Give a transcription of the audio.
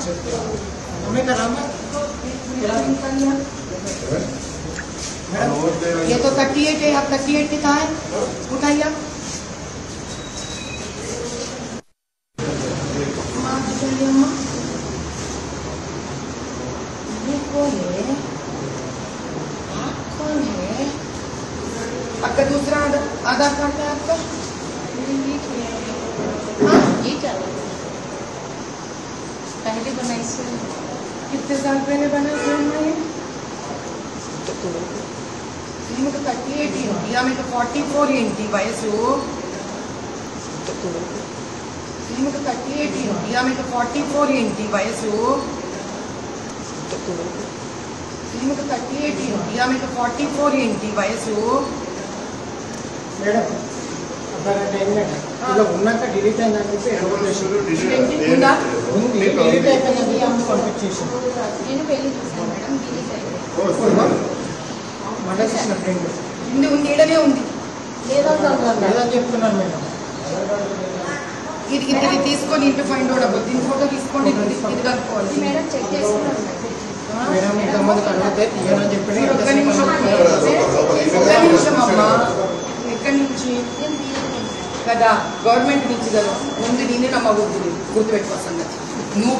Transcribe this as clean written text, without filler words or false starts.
हमें कराना ये तो 38 है, आप 38 की कहाँ है? उठाइए आप। ये कौन है? आप कौन है? आपका दूसरा आधार कार्ड है आपका? हाँ ये क्या पहले बनाई से कितने साल पहले बना था ये? మీకు 38 ఏంటి ఆమెకు 44 ఏంటి వయసు మీకు 38 ఏంటి ఆమెకు 44 ఏంటి వయసు మీకు 38 ఏంటి ఆమెకు 44 ఏంటి వయసు మేడం అబ్బాయి ఏంటంటే ఇలా ఉన్నాక డిలీట్ అయిందని చెప్పి ఉందా ఉంది డిలీట్ అయిపోయింది ఆమె కాంటాక్ట్ చేశాను నేను పెళ్లి చూసాను మేడం డిలీట్ అయింది ఉంది ఉంది ఇడనే ఉంది లేదని చెప్తున్నాను మేడం ఇది ఇది తీసుకొని ఇంటి ఫైండ్ అవుట్ అవ్వదు దీని ఫోటో తీసుకోండి ఇది కలుపుకోవాలి మేడం చెక్ చేస్తున్నాను మేడం ఇంతమంది కడిగితే తీయాలని చెప్పి ఒక్క నిమిషం అమ్మా ఎక్కడి నుంచి కదా గవర్నమెంట్ నుంచి కదా ముందు నేనే నమ్మవద్దు గుర్తుపెట్టుకోవాలి సంగతి నువ్వు